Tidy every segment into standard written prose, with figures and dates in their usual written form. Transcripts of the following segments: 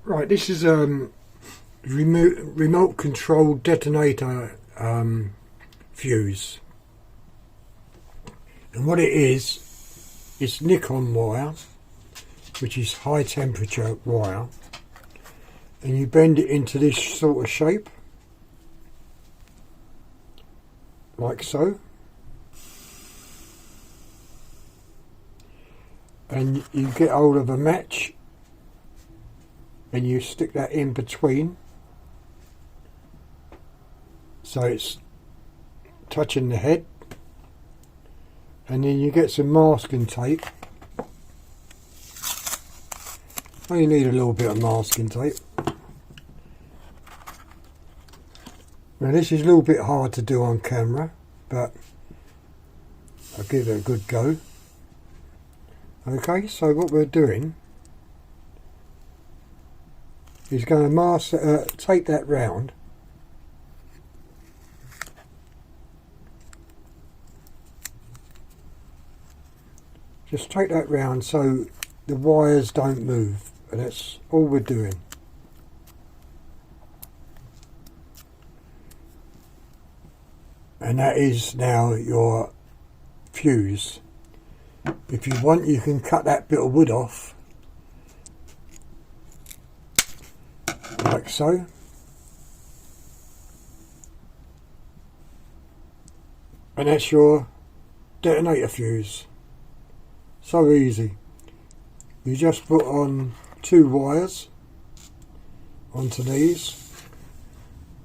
Right, this is remote control detonator fuse, and what it is, it's Nikon wire, which is high temperature wire, and you bend it into this sort of shape, like so, and you get hold of a match and you stick that in between so it's touching the head, and then you get some masking tape. Well, you need a little bit of masking tape. Now this is a little bit hard to do on camera, but I'll give it a good go. Okay, so what we're doing is going to take that round, just take that round so the wires don't move, and that's all we're doing. And that is now your fuse. If you want, you can cut that bit of wood off like so, and that's your detonator fuse. So easy. You just put on 2 wires onto these,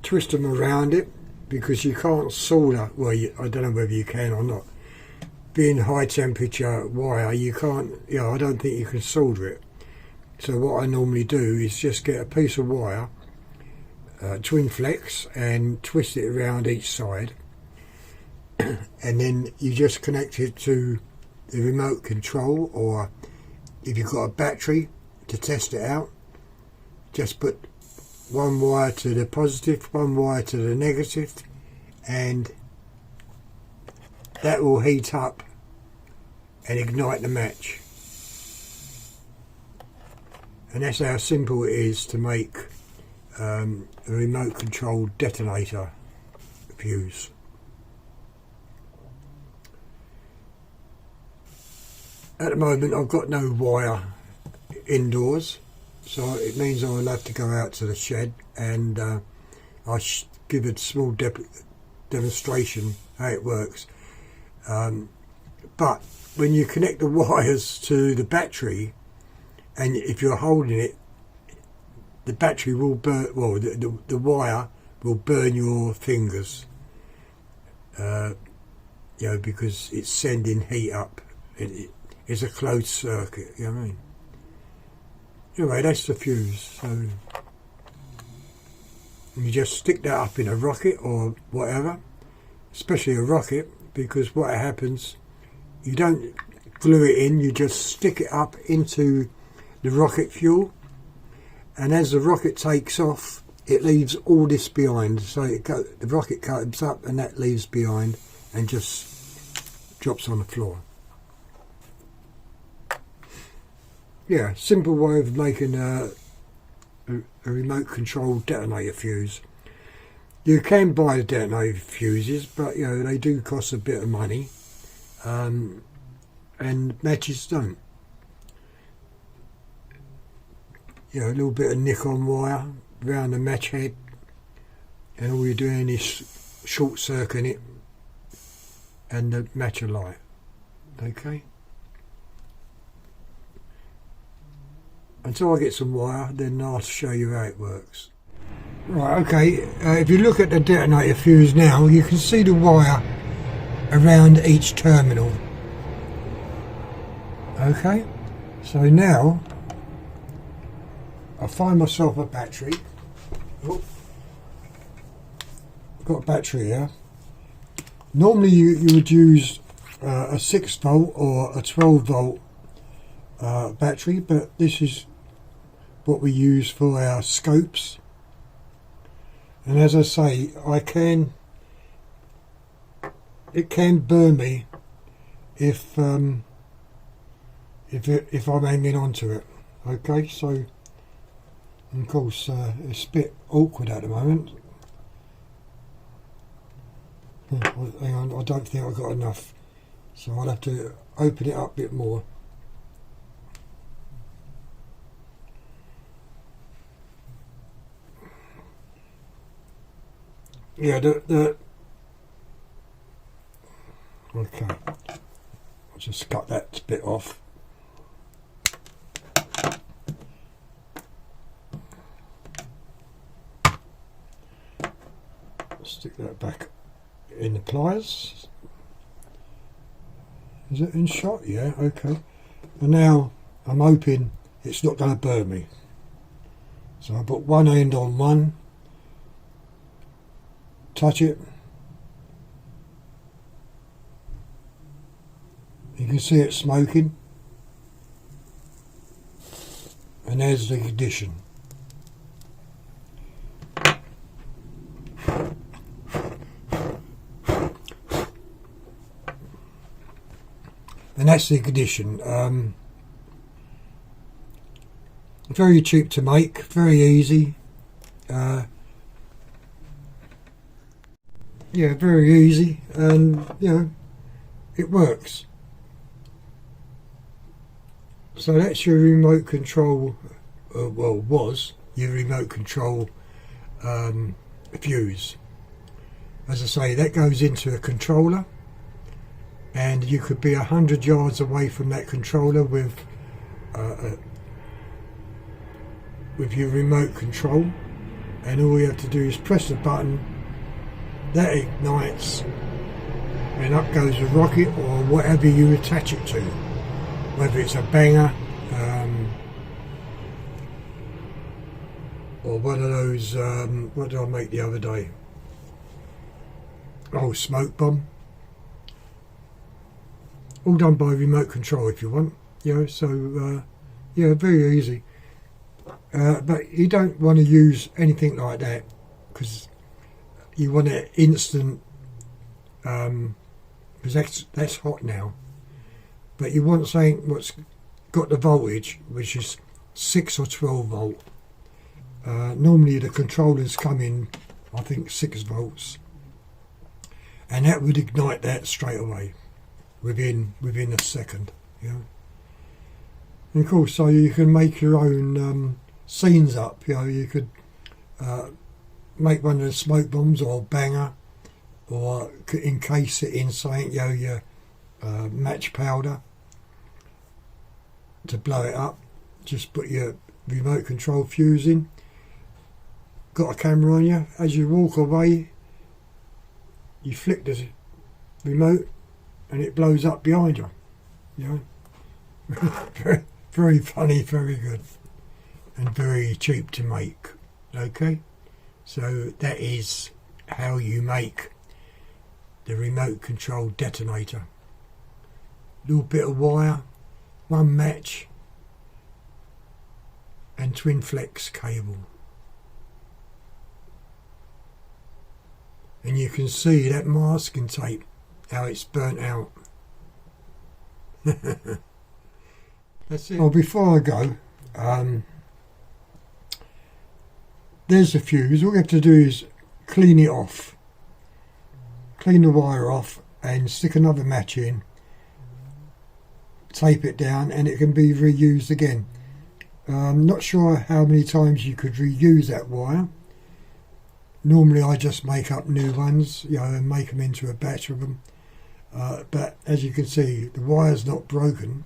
twist them around it, because you can't solder, well, I don't know whether you can or not. Being high temperature wire, you can't, I don't think you can solder it. So what I normally do is just get a piece of wire, twin flex, and twist it around each side, and then you just connect it to the remote control, or if you've got a battery to test it out, just put 1 wire to the positive, 1 wire to the negative, and that will heat up and ignite the match. And that's how simple it is to make a remote control detonator fuse. At the moment I've got no wire indoors, so it means I'll have to go out to the shed, and I'll give a small demonstration how it works. But when you connect the wires to the battery, and if you're holding it, the battery will burn, well, the wire will burn your fingers, because it's sending heat up. It's a closed circuit, you know what I mean? Anyway, that's the fuse. So you just stick that up in a rocket or whatever, especially a rocket, because what happens, you don't glue it in, you just stick it up into the rocket fuel, and as the rocket takes off, it leaves all this behind. So the rocket comes up and that leaves behind and just drops on the floor. Yeah, simple way of making a remote control detonator fuse. You can buy the detonator fuses, but they do cost a bit of money, and matches don't. A little bit of Nikon wire around the match head, and all you're doing is short circuiting it and the match light. Okay. Until I get some wire, then I'll show you how it works. Right, okay, if you look at the detonator fuse now, you can see the wire around each terminal. Okay, so now I find myself a battery. Oh, got a battery here. Normally you would use a 6 volt or a 12 volt battery, but this is what we use for our scopes. And as I say, it can burn me if I'm hanging on to it. Okay, so And of course it's a bit awkward at the moment. Hang on, I don't think I've got enough, so I'll have to open it up a bit more. Yeah, okay, I'll just cut that bit off. Stick that back in the pliers. Is it in shot? Yeah, okay. And now I'm hoping it's not going to burn me. So I put one end on one, touch it. You can see it smoking. And there's the ignition. And that's the ignition. Very cheap to make, very easy. Yeah, very easy, and you know, it works. So that's your remote control, well, was your remote control fuse. As I say, that goes into a controller, and you could be 100 yards away from that controller with your remote control, and all you have to do is press the button, that ignites, and up goes a rocket or whatever you attach it to, whether it's a banger or one of those, what did I make the other day? Oh, smoke bomb. All done by remote control if you want, you know, so yeah, very easy. But you don't want to use anything like that, because you want it instant, because that's hot now. But you want something what's got the voltage, which is 6 or 12 volt. Normally the controllers come in, I think, 6 volts, and that would ignite that straight away, within a second. You know? And of course, so you can make your own scenes up. You know, you could make one of the smoke bombs or banger, or encase it in something, you know, your match powder to blow it up. Just put your remote control fuse in, got a camera on you. As you walk away, you flick the remote and it blows up behind you. You know, very, very funny, very good, and very cheap to make. Okay, so that is how you make the remote control detonator. Little bit of wire, one match, and twin flex cable. And you can see that masking tape, how it's burnt out. That's it. Well, before I go, there's the fuse. All you have to do is clean it off. Clean the wire off and stick another match in. Tape it down and it can be reused again. I'm not sure how many times you could reuse that wire. Normally I just make up new ones, you know, and make them into a batch of them. But as you can see, the wire's not broken,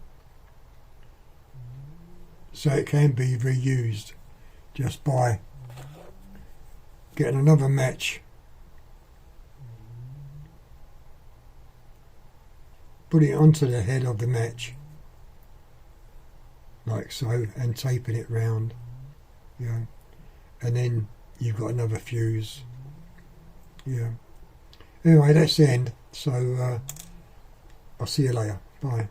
so it can be reused just by getting another match, putting it onto the head of the match like so, and taping it round, you know, and then you've got another fuse. Yeah. Anyway, that's the end. So I'll see you later. Bye.